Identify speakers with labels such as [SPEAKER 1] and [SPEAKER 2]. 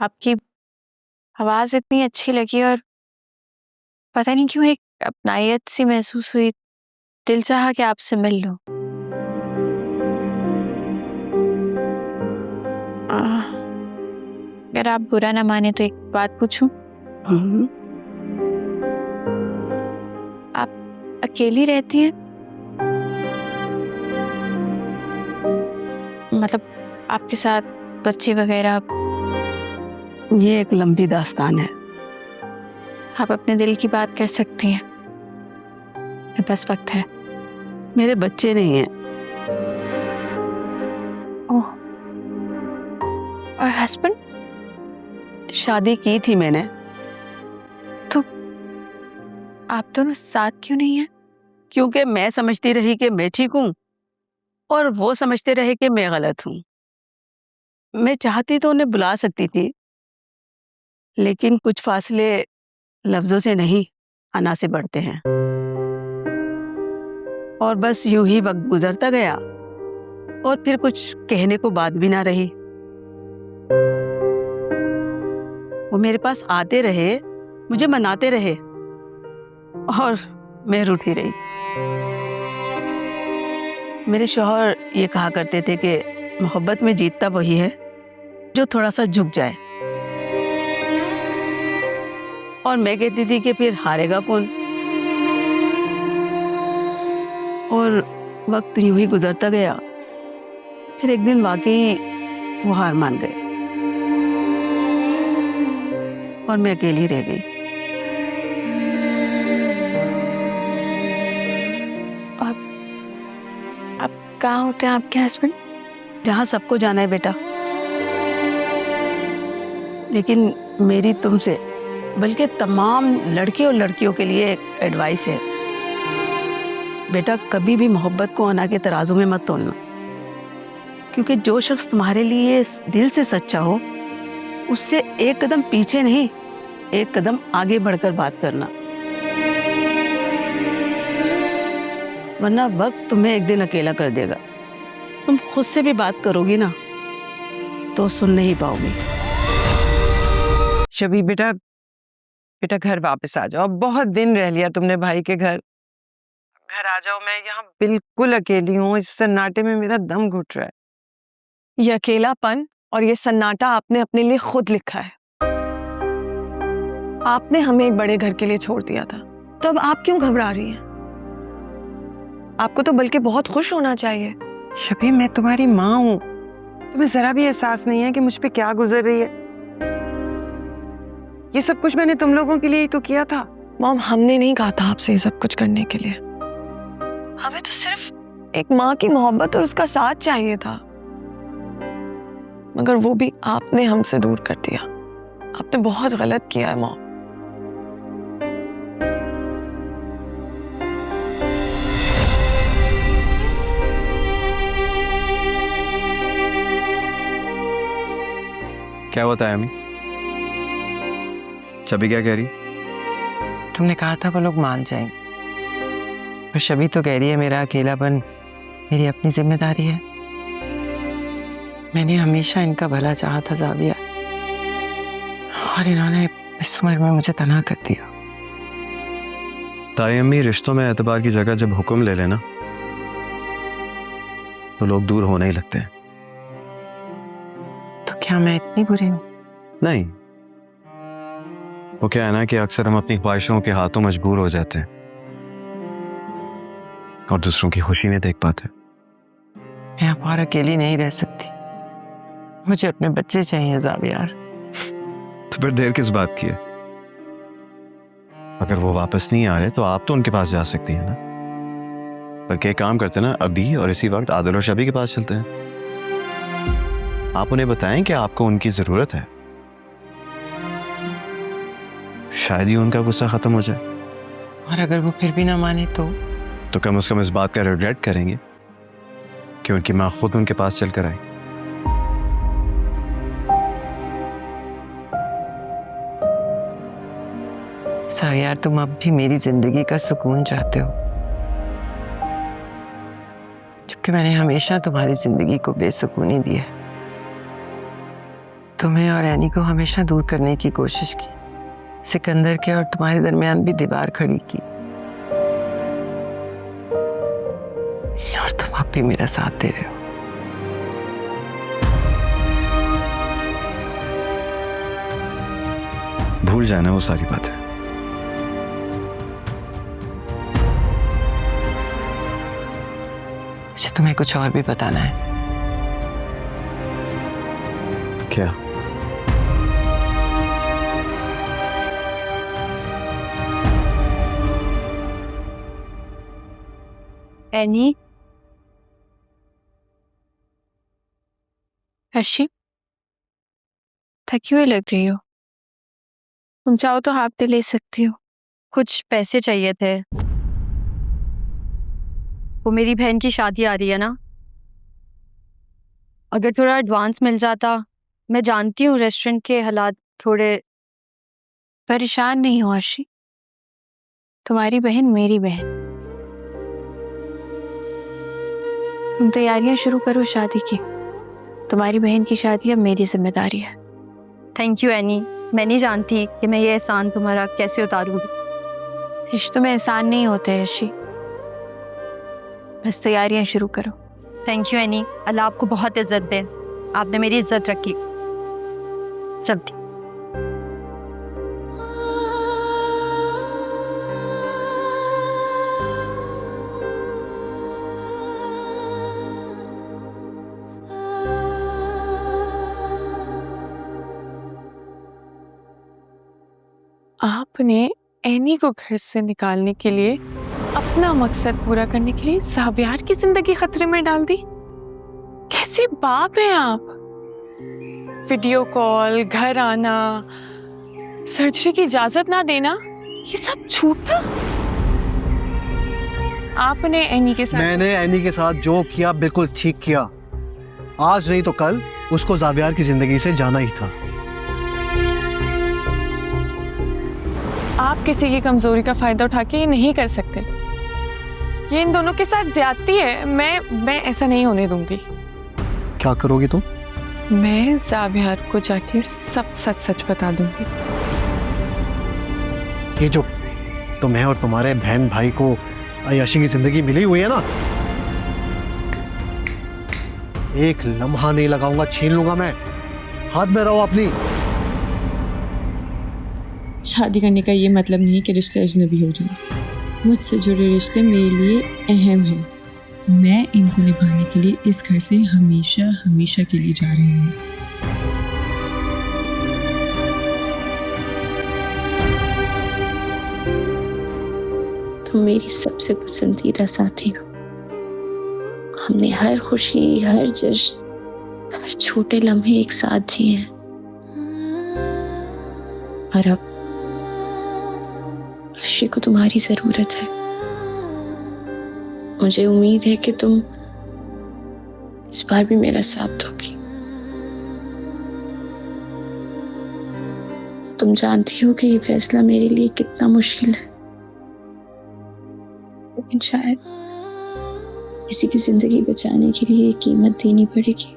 [SPEAKER 1] आपकी आवाज़ इतनी अच्छी लगी और पता नहीं क्यों एक अपनायत सी महसूस हुई। दिल चाहा कि आपसे मिल लूं। अगर आप बुरा ना माने तो एक बात पूछूं?
[SPEAKER 2] हम्म,
[SPEAKER 1] आप अकेली रहती हैं? मतलब आपके साथ बच्चे वगैरह?
[SPEAKER 2] ये एक लंबी दास्तान है।
[SPEAKER 1] आप अपने दिल की बात कर सकती हैं, मेरे पास वक्त है।
[SPEAKER 2] मेरे बच्चे नहीं हैं।
[SPEAKER 1] ओह, और हस्बैंड?
[SPEAKER 2] शादी की थी मैंने।
[SPEAKER 1] तो आप दोनों साथ क्यों नहीं हैं?
[SPEAKER 2] क्योंकि मैं समझती रही कि मैं ठीक हूँ और वो समझते रहे कि मैं गलत हूँ। मैं चाहती तो उन्हें बुला सकती थी, लेकिन कुछ फासले लफ्जों से नहीं, आना से बढ़ते हैं। और बस यूं ही वक्त गुजरता गया और फिर कुछ कहने को बात भी ना रही। वो मेरे पास आते रहे, मुझे मनाते रहे और मैं रूठी रही। मेरे शौहर ये कहा करते थे कि मोहब्बत में जीतता वही है जो थोड़ा सा झुक जाए, और मैं कहती थी कि फिर हारेगा कौन। और वक्त यूं ही गुजरता गया। फिर एक दिन वाकई वो हार मान गए और मैं अकेली रह गई।
[SPEAKER 1] आप कहाँ होते हैं आपके हस्बैंड?
[SPEAKER 2] जहां सबको जाना है बेटा, लेकिन मेरी तुमसे बल्कि तमाम लड़के और लड़कियों के लिए एक एडवाइस है। बेटा, कभी भी मोहब्बत को अना के तराजू में मत तोलना, क्योंकि जो शख्स तुम्हारे लिए दिल से सच्चा हो उससे एक कदम पीछे नहीं, एक कदम आगे बढ़कर बात करना, वरना वक्त तुम्हें एक दिन अकेला कर देगा। तुम खुद से भी बात करोगी ना तो सुन नहीं पाओगी।
[SPEAKER 3] शबी बेटा, बेटा घर वापस आ जाओ। बहुत दिन रह लिया तुमने भाई के घर। घर आ जाओ, मैं यहाँ बिल्कुल अकेली हूँ। इस सन्नाटे में मेरा दम घुट रहा है।
[SPEAKER 4] ये अकेलापन और ये सन्नाटा आपने अपने लिए खुद लिखा है। आपने हमें एक बड़े घर के लिए छोड़ दिया था, तो अब आप क्यों घबरा रही हैं? आपको तो बल्कि बहुत खुश होना चाहिए।
[SPEAKER 3] शबी, मैं तुम्हारी माँ हूँ। तुम्हें जरा भी एहसास नहीं है कि मुझ पे क्या गुजर रही है? ये सब कुछ मैंने तुम लोगों के लिए ही तो किया था।
[SPEAKER 4] मॉम, हमने नहीं कहा था आपसे ये सब कुछ करने के लिए। हमें तो सिर्फ एक माँ की मोहब्बत और उसका साथ चाहिए था, मगर वो भी आपने हमसे दूर कर दिया। आपने बहुत गलत किया है मॉम।
[SPEAKER 5] क्या होता है अम्मी? शबी क्या कह रही?
[SPEAKER 3] तुमने कहा था वो लोग मान जाएंगे, और शबी तो कह रही है मेरा अकेलापन मेरी अपनी जिम्मेदारी है। मैंने हमेशा इनका भला चाहा था ज़ाविया, और इन्होंने इस उम्र में मुझे तनहा कर दिया।
[SPEAKER 5] ताई अम्मी, रिश्तों में एतबार की जगह जब हुक्म ले लेना तो लोग दूर होने ही लगते हैं।
[SPEAKER 3] तो क्या मैं इतनी बुरी हूँ?
[SPEAKER 5] नहीं, वो क्या है ना कि अक्सर हम अपनी ख्वाहिशों के हाथों मजबूर हो जाते हैं और दूसरों की खुशी नहीं देख पाते।
[SPEAKER 3] मैं अब और अकेली नहीं रह सकती। मुझे अपने बच्चे चाहिए ज़ाविया।
[SPEAKER 5] तो फिर देर किस बात की है? अगर वो वापस नहीं आ रहे तो आप तो उनके पास जा सकती हैं ना। बल्कि एक काम करते हैं ना, अभी और इसी वक्त आदिल और शबी के पास चलते हैं। आप उन्हें बताएं कि आपको उनकी जरूरत है। शायद ही उनका गुस्सा खत्म हो जाए।
[SPEAKER 3] और अगर वो फिर भी ना माने तो
[SPEAKER 5] कम से कम इस बात का रिग्रेट करेंगे कि उनकी माँ खुद उनके पास चलकर आई।
[SPEAKER 3] ज़ाविया, तुम अब भी मेरी जिंदगी का सुकून चाहते हो, जबकि मैंने हमेशा तुम्हारी जिंदगी को बेसुकूनी दी है। तुम्हें और एनी को हमेशा दूर करने की कोशिश की, सिकंदर के और तुम्हारे दरमियान भी दीवार खड़ी की, और तुम अब भी मेरा साथ दे रहे हो।
[SPEAKER 5] भूल जाना वो सारी बातें।
[SPEAKER 3] अच्छा, तुम्हें कुछ और भी बताना है?
[SPEAKER 5] क्या?
[SPEAKER 1] एनी, अर्शी, थकी हुई लग रही हो। तुम चाहो तो हाफ डे ले सकती हो।
[SPEAKER 6] कुछ पैसे चाहिए थे। वो मेरी बहन की शादी आ रही है ना, अगर थोड़ा एडवांस मिल जाता। मैं जानती हूँ रेस्टोरेंट के हालात थोड़े।
[SPEAKER 1] परेशान नहीं हो अर्शी, तुम्हारी बहन मेरी बहन। तुम तैयारियां शुरू करो शादी की। तुम्हारी बहन की शादी अब मेरी जिम्मेदारी है।
[SPEAKER 6] थैंक यू एनी, मैं नहीं जानती कि मैं ये एहसान तुम्हारा कैसे उतारूंगी।
[SPEAKER 1] रिश्तों में एहसान नहीं होते अर्शी, बस तैयारियां शुरू करो।
[SPEAKER 6] थैंक यू एनी, अल्लाह आपको बहुत इज्जत दे। आपने मेरी इज्जत रखी। चलती।
[SPEAKER 4] आपने एनी को घर से निकालने के लिए, अपना मकसद पूरा करने के लिए ज़ावियार की जिंदगी खतरे में डाल दी। कैसे बाप हैं आप? वीडियो कॉल, घर आना, सर्जरी की इजाजत ना देना, ये सब झूठ था। आपने एनी के साथ
[SPEAKER 7] मैंने एनी के साथ जो किया बिल्कुल ठीक किया। आज नहीं तो कल उसको ज़ावियार की जिंदगी से जाना ही था।
[SPEAKER 4] आप किसी की कमजोरी का फायदा उठा के ये नहीं कर सकते। ये इन दोनों के साथ ज्यादती है। मैं ऐसा नहीं होने दूंगी।
[SPEAKER 7] क्या करोगी तुम?
[SPEAKER 4] मैं ज़ावियार को जाके सब सच सच बता दूंगी।
[SPEAKER 7] ये जो तुम्हें और तुम्हारे बहन भाई को अय्याशी की जिंदगी मिली हुई है ना, एक लम्हा नहीं लगाऊंगा, छीन लूंगा मैं। हाथ में रहो अपनी।
[SPEAKER 8] शादी करने का ये मतलब नहीं कि रिश्ते अजनबी हो जाए। मुझसे जुड़े रिश्ते मेरे लिए अहम हैं। मैं इनको निभाने के लिए इस घर से हमेशा हमेशा के लिए जा रही हूँ।
[SPEAKER 9] तुम मेरी सबसे पसंदीदा साथी हो। हमने हर खुशी, हर जश्न, हर छोटे लम्हे एक साथ जिए हैं। और अब अर्शी को तुम्हारी जरूरत है। मुझे उम्मीद है कि तुम इस बार भी मेरा साथ दोगी। तुम जानती हो कि ये फैसला मेरे लिए कितना मुश्किल है, लेकिन शायद किसी की जिंदगी बचाने के लिए कीमत देनी पड़ेगी।